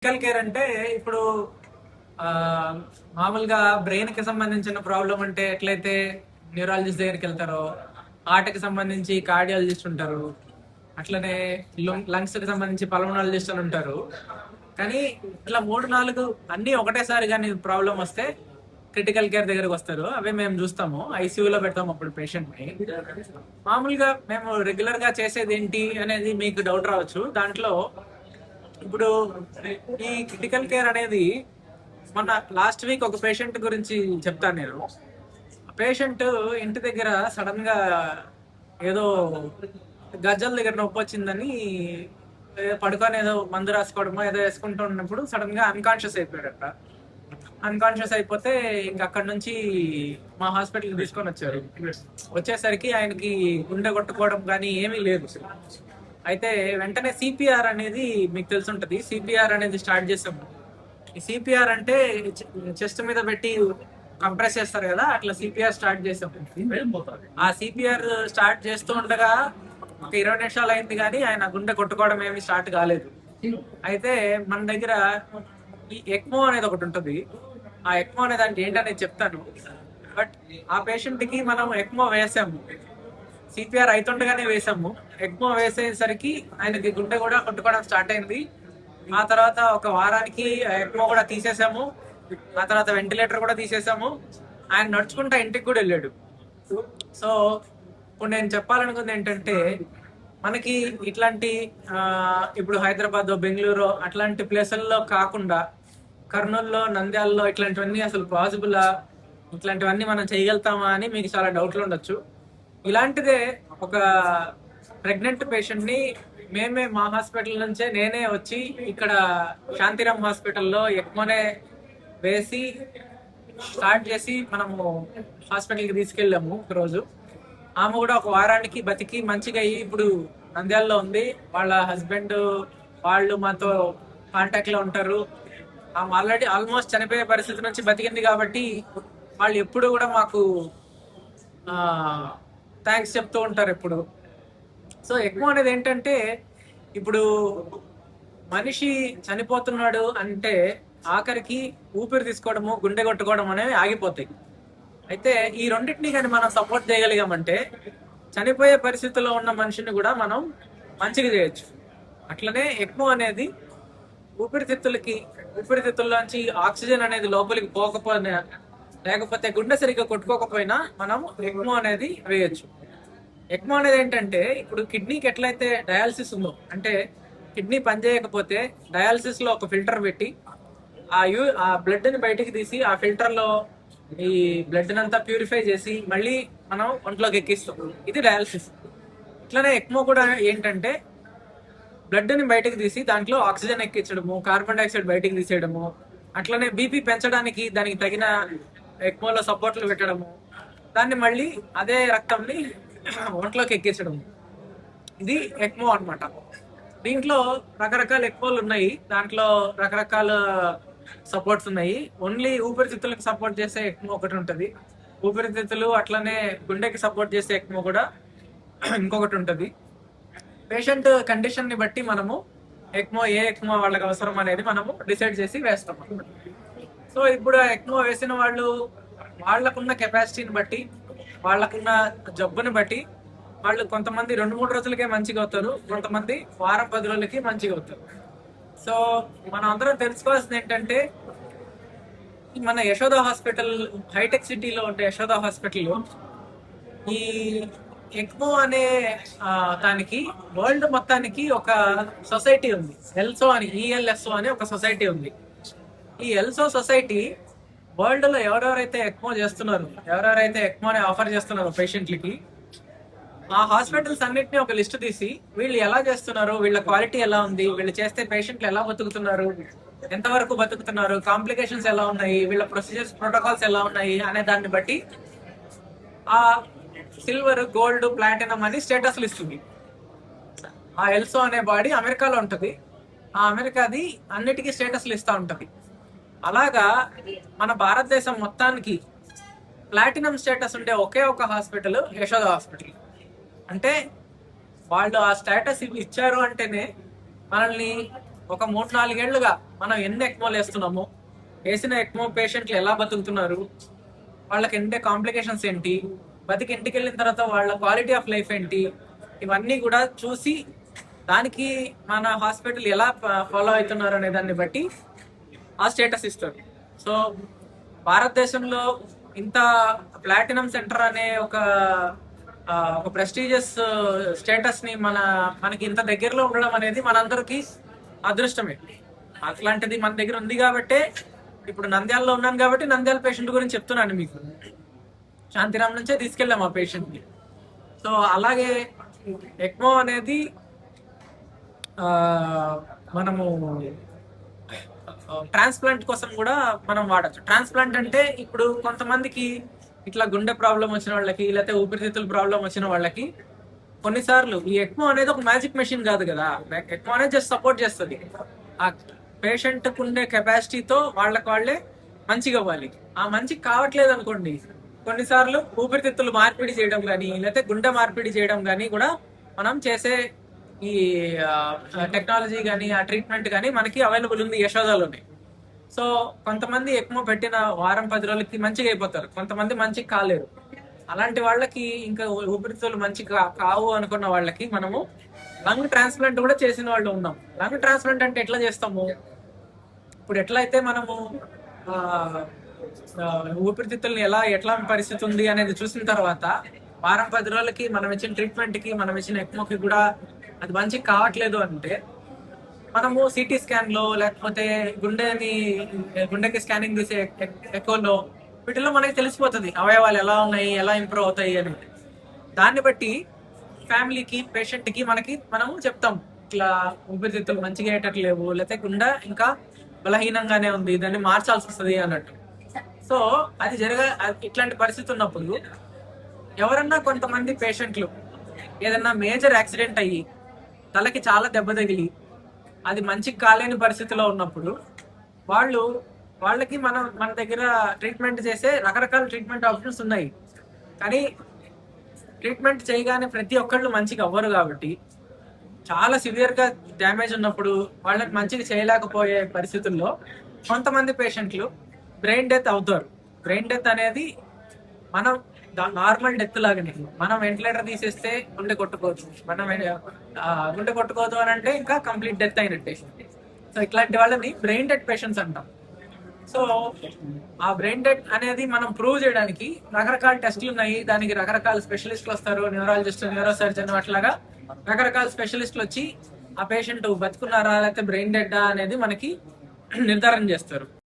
Medical care అంటే ఇప్పుడు ఆ, మామూలుగా బ్రెయిన్ కి సంబంధించిన ప్రాబ్లం అంటే ఎట్లయితే న్యూరాలజిస్ట్ దగ్గరికి వెళ్తారో, హార్ట్ కి సంబంధించి కార్డియాలజిస్ట్ ఉంటారు, అట్లనే లంగ్స్ కి సంబంధించి పల్మనాలజిస్ట్ అని ఉంటారు. కానీ ఇట్లా మూడు నాలుగు అన్ని ఒకటేసారి కానీ ప్రాబ్లం వస్తే క్రిటికల్ కేర్ దగ్గరకు వస్తారు. అవే మేము చూస్తాము, ఐసీయూలో పెడతాము అప్పుడు పేషెంట్ ని. మామూలుగా మేము రెగ్యులర్ గా చేసేది ఏంటి అనేది మీకు డౌట్ రావచ్చు. దాంట్లో ఇప్పుడు ఈ క్రిటికల్ కేర్ అనేది మొన్న లాస్ట్ వీక్ ఒక పేషెంట్ గురించి చెప్తాను నేను. పేషెంట్ ఇంటి దగ్గర సడన్ గా ఏదో గజ్జల దగ్గర నొప్పి వచ్చిందని పడుకొని ఏదో మందు రాసుకోవడమో ఏదో వేసుకుంటూ ఉన్నప్పుడు సడన్ గా అన్కాన్షియస్ అయిపోయాడట. అన్కాన్షియస్ అయిపోతే ఇంక అక్కడ నుంచి మా హాస్పిటల్కి తీసుకొని వచ్చారు. వచ్చేసరికి ఆయనకి గుండె కొట్టుకోవడం కానీ ఏమీ లేదు. అయితే వెంటనే సిపిఆర్ అనేది మీకు తెలుసుంటది. సిపిఆర్ అనేది స్టార్ట్ చేసాము. ఈ సిపిఆర్ అంటే చెస్ట్ మీద పెట్టి కంప్రెస్ చేస్తారు కదా, అట్లా సిపిఆర్ స్టార్ట్ చేసాం. ఆ సిపిఆర్ స్టార్ట్ చేస్తూ ఉండగా ఒక 20 నిమిషాలు అయింది కానీ ఆయన గుండె కొట్టుకోవడం ఏమి స్టార్ట్ కాలేదు. అయితే మన దగ్గర ఈ ఎక్మో అనేది ఒకటి ఉంటుంది. ఆ ఎక్మో అనే దానికి ఏంటనేది చెప్తాను. బట్ ఆ పేషెంట్ కి మనం ఎక్మో వేసాము, సిపిఆర్ అవుతుండగానే వేసాము. ఎక్మో వేసేసరికి ఆయనకి గుండె కూడా కొట్టుకోవడం స్టార్ట్ అయింది. ఆ తర్వాత ఒక వారానికి ఎక్మో కూడా తీసేసాము. ఆ తర్వాత వెంటిలేటర్ కూడా తీసేసాము. ఆయన నడుచుకుంటా ఇంటికి కూడా వెళ్ళాడు. సో ఇప్పుడు నేను చెప్పాలనుకుంది ఏంటంటే, మనకి ఇట్లాంటి ఇప్పుడు హైదరాబాద్, బెంగళూరు అట్లాంటి ప్లేసుల్లో కాకుండా కర్నూలులో, నంద్యాలలో ఇట్లాంటివన్నీ అసలు పాసిబుల్, ఇట్లాంటివన్నీ మనం చేయగలుగుతామా అని మీకు చాలా డౌట్లు ఉండొచ్చు. ఇలాంటిదే ఒక ప్రెగ్నెంట్ పేషెంట్ ని మేమే మా హాస్పిటల్ నుంచే నేనే వచ్చి ఇక్కడ శాంతిరామ్ హాస్పిటల్లో ఎక్మోనే వేసి స్టార్ట్ చేసి మనము హాస్పిటల్కి తీసుకెళ్ళాము ఒకరోజు. ఆమె కూడా ఒక వారానికి బతికి మంచిగా అయ్యి ఇప్పుడు నంద్యాలలో ఉంది. వాళ్ళ హస్బెండ్ వాళ్ళు మాతో కాంటాక్ట్ లో ఉంటారు. ఆమె ఆల్రెడీ ఆల్మోస్ట్ చనిపోయే పరిస్థితి నుంచి బతికింది కాబట్టి వాళ్ళు ఎప్పుడు కూడా మాకు థ్యాంక్స్ చెప్తూ ఉంటారు ఎప్పుడు. సో ఎక్కువ అనేది ఏంటంటే, ఇప్పుడు మనిషి చనిపోతున్నాడు అంటే ఆఖరికి ఊపిరి తీసుకోవడము, గుండె కొట్టుకోవడం అనేవి ఆగిపోతాయి. అయితే ఈ రెండింటిని కానీ మనం సపోర్ట్ చేయగలిగామంటే చనిపోయే పరిస్థితుల్లో ఉన్న మనిషిని కూడా మనం మంచిగా చేయొచ్చు. అట్లనే ఎక్కువ అనేది ఊపిరితిత్తుల్లోంచి ఆక్సిజన్ అనేది లోపలికి పోకపోయినా, లేకపోతే గుండె సరిగ్గా కొట్టుకోకపోయినా మనం ఎక్మో అనేది వేయొచ్చు. ఎక్మో అనేది ఏంటంటే, ఇప్పుడు కిడ్నీకి ఎట్లయితే డయాలసిస్ ఉందో, అంటే కిడ్నీ పనిచేయకపోతే డయాలసిస్ లో ఒక ఫిల్టర్ పెట్టి ఆ బ్లడ్ ని బయటికి తీసి ఆ ఫిల్టర్ లో ఈ బ్లడ్ అంతా ప్యూరిఫై చేసి మళ్ళీ మనం ఒంట్లోకి ఎక్కిస్తాం. ఇది డయాలసిస్. ఇట్లనే ఎక్మో కూడా ఏంటంటే, బ్లడ్ ని బయటకు తీసి దాంట్లో ఆక్సిజన్ ఎక్కించడము, కార్బన్ డైఆక్సైడ్ బయటకు తీసేయడము, అట్లనే బీపీ పెంచడానికి దానికి తగిన ఎక్మోలో సపోర్ట్లు పెట్టడము, దాన్ని మళ్ళీ అదే రక్తంని ఒంట్లోకి ఎక్కించడము. ఇది ఎక్మో అన్నమాట. దీంట్లో రకరకాల ఎక్మోలు ఉన్నాయి, దాంట్లో రకరకాల సపోర్ట్స్ ఉన్నాయి. ఓన్లీ ఊపిరితిత్తులకు సపోర్ట్ చేసే ఎక్మో ఒకటి ఉంటుంది. ఊపిరితిత్తులు అట్లనే గుండెకి సపోర్ట్ చేసే ఎక్మో కూడా ఇంకొకటి ఉంటుంది. పేషెంట్ కండిషన్ ని బట్టి మనము ఏ ఎక్మో వాళ్ళకి అవసరం అనేది మనము డిసైడ్ చేసి వేస్తాం. సో ఇప్పుడు ఎక్మో వేసిన వాళ్ళు వాళ్ళకున్న కెపాసిటీని బట్టి, వాళ్ళకున్న జబ్బుని బట్టి వాళ్ళు కొంతమంది 2-3 రోజులకే మంచిగా అవుతారు, కొంతమంది వారం 10 రోజులకి మంచిగా అవుతారు. సో మనం అందరం తెలుసుకోవాల్సింది ఏంటంటే, మన యశోద హాస్పిటల్, హైటెక్ సిటీలో ఉండే యశోద హాస్పిటల్, ఈ ఎక్మో అనే దానికి వరల్డ్ మొత్తానికి ఒక సొసైటీ ఉంది. ఎల్సో అని, ఈఎల్ఎస్ఓ అని ఒక సొసైటీ ఉంది. ఈ ఎల్సో సొసైటీ వరల్డ్ లో ఎవరెవరైతే ఎక్మో చేస్తున్నారు, ఎవరెవరైతే ఎక్మోని ఆఫర్ చేస్తున్నారు పేషెంట్లకి, ఆ హాస్పిటల్స్ అన్నిటిని ఒక లిస్ట్ తీసి వీళ్ళు ఎలా చేస్తున్నారు, వీళ్ళ క్వాలిటీ ఎలా ఉంది, వీళ్ళు చేస్తే పేషెంట్లు ఎలా బతుకుతున్నారు, ఎంతవరకు బతుకుతున్నారు, కాంప్లికేషన్స్ ఎలా ఉన్నాయి, వీళ్ళ ప్రొసీజర్స్, ప్రోటోకాల్స్ ఎలా ఉన్నాయి అనే దాన్ని బట్టి ఆ సిల్వర్, గోల్డ్, ప్లాటినం అని స్టేటస్లు ఇస్తుంది. ఆ ఎల్సో అనే బాడీ అమెరికాలో ఉంటది. ఆ అమెరికాది అన్నిటికీ స్టేటస్లు ఇస్తా ఉంటది. అలాగా మన భారతదేశం మొత్తానికి ప్లాటినం స్టేటస్ ఉండే ఒకే ఒక హాస్పిటల్ యశోద హాస్పిటల్. అంటే వాళ్ళు ఆ స్టేటస్ ఇచ్చారు అంటేనే మనల్ని ఒక 3-4 ఏళ్లుగా మనం ఎన్ని ఎక్మోలు వేస్తున్నాము, వేసిన ఎక్మో పేషెంట్లు ఎలా బతుకుతున్నారు, వాళ్ళకి ఎండే కాంప్లికేషన్స్ ఏంటి, బతికి ఇంటికి వెళ్ళిన తర్వాత వాళ్ళ క్వాలిటీ ఆఫ్ లైఫ్ ఏంటి, ఇవన్నీ కూడా చూసి దానికి మన హాస్పిటల్ ఎలా ఫాలో అవుతున్నారు అనే దాన్ని బట్టి ఆ స్టేటస్ ఇస్తారు. సో భారతదేశంలో ఇంత ప్లాటినం సెంటర్ అనే ఒక ప్రెస్టీజియస్ స్టేటస్ ని మనకి ఇంత దగ్గరలో ఉండడం అనేది మనందరికీ అదృష్టమే. అట్లాంటిది మన దగ్గర ఉంది కాబట్టే ఇప్పుడు నంద్యాలలో ఉన్నాను కాబట్టి నంద్యాల పేషెంట్ గురించి చెప్తున్నాను మీకు. శాంతిరామ్ నుంచే తీసుకెళ్ళాం ఆ పేషెంట్ ని. సో అలాగే ఎక్మో అనేది ఆ మనము ట్రాన్స్ప్లాంట్ కోసం కూడా మనం వాడచ్చు. ట్రాన్స్ప్లాంట్ అంటే ఇప్పుడు కొంతమందికి ఇట్లా గుండె ప్రాబ్లం వచ్చిన వాళ్ళకి, లేకపోతే ఊపిరితిత్తుల ప్రాబ్లం వచ్చిన వాళ్ళకి కొన్నిసార్లు ఈ ఎక్మో అనేది ఒక మ్యాజిక్ మెషిన్ కాదు కదా. ఎక్మో అనేది జస్ట్ సపోర్ట్ చేస్తుంది. ఆ పేషెంట్ ఉండే కెపాసిటీతో వాళ్ళే మంచిగా అవ్వాలి. ఆ మంచిగా కావట్లేదు అనుకోండి, కొన్నిసార్లు ఊపిరితిత్తులు మార్పిడి చేయడం కానీ, లేకపోతే గుండె మార్పిడి చేయడం కానీ కూడా మనం చేసే ఈ టెక్నాలజీ కానీ ఆ ట్రీట్మెంట్ కానీ మనకి అవైలబుల్ ఉంది యశోదాలోనే. సో కొంతమంది ఎక్మో పెట్టిన వారం 10 రోజులకి మంచిగా అయిపోతారు, కొంతమంది మంచిగా కాలేరు. అలాంటి వాళ్ళకి ఇంకా ఊపిరితిత్తులు మంచిగా కావు అనుకున్న వాళ్ళకి మనము లంగ్ ట్రాన్స్ప్లాంట్ కూడా చేసిన వాళ్ళు ఉన్నాం. లంగ్ ట్రాన్స్ప్లాంట్ అంటే ఎట్లా చేస్తాము, ఇప్పుడు ఎట్లయితే మనము ఊపిరితిత్తుల్ని ఎట్లా పరిస్థితి ఉంది అనేది చూసిన తర్వాత వారం 10 రోజులకి మనం ఇచ్చిన ట్రీట్మెంట్ కి, మనం ఇచ్చిన ఎక్మోకి కూడా అది మంచిగా కావట్లేదు అంటే మనము సిటీ స్కాన్ లో, లేకపోతే గుండెకి స్కానింగ్ తీసే ఎకోలో, వీటిలో మనకి తెలిసిపోతుంది అవయవాలు ఎలా ఉన్నాయి, ఎలా ఇంప్రూవ్ అవుతాయి అని. దాన్ని బట్టి ఫ్యామిలీకి, పేషెంట్ కి మనము చెప్తాం, ఇట్లా ఊపిరితిత్తులు మంచిగా అయ్యేటట్లేవు, లేకపోతే గుండె ఇంకా బలహీనంగానే ఉంది, దాన్ని మార్చాల్సి వస్తుంది అన్నట్టు. సో అది ఇట్లాంటి పరిస్థితి ఉన్నప్పుడు ఎవరన్నా కొంతమంది పేషెంట్లు ఏదన్నా మేజర్ యాక్సిడెంట్ అయ్యి తలకి చాలా దెబ్బ తగిలి అది మంచిగా కాలేని పరిస్థితిలో ఉన్నప్పుడు వాళ్ళకి మన దగ్గర ట్రీట్మెంట్ చేసే రకరకాల ట్రీట్మెంట్ ఆప్షన్స్ ఉన్నాయి. కానీ ట్రీట్మెంట్ చేయగానే ప్రతి ఒక్కళ్ళు మంచిగా అవ్వరు కాబట్టి చాలా సివియర్ గా డ్యామేజ్ ఉన్నప్పుడు వాళ్ళకి మంచిగా చేయలేకపోయే పరిస్థితుల్లో కొంతమంది పేషెంట్లు బ్రెయిన్ డెత్ అవుతారు. బ్రెయిన్ డెత్ అనేది మనం నార్మల్ డెత్ లాగానే, మనం వెంటిలేటర్ తీసేస్తే గుండె కొట్టుకోవచ్చు, గుండె కొట్టుకోదు అని అంటే ఇంకా కంప్లీట్ డెత్ అయినట్టే. సో ఇట్లాంటి వాళ్ళని బ్రెయిన్ డెత్ పేషెంట్స్ అంటాం. సో ఆ బ్రెయిన్ డెత్ అనేది మనం ప్రూవ్ చేయడానికి రకరకాల టెస్టులు ఉన్నాయి. దానికి రకరకాల స్పెషలిస్టులు వస్తారు, న్యూరాలజిస్ట్, న్యూరో సర్జన్, అట్లాగా రకరకాల స్పెషలిస్టులు వచ్చి ఆ పేషెంట్ బతుకున్నారా లేకపోతే బ్రెయిన్ డెడ్ అనేది మనకి నిర్ధారణ చేస్తారు.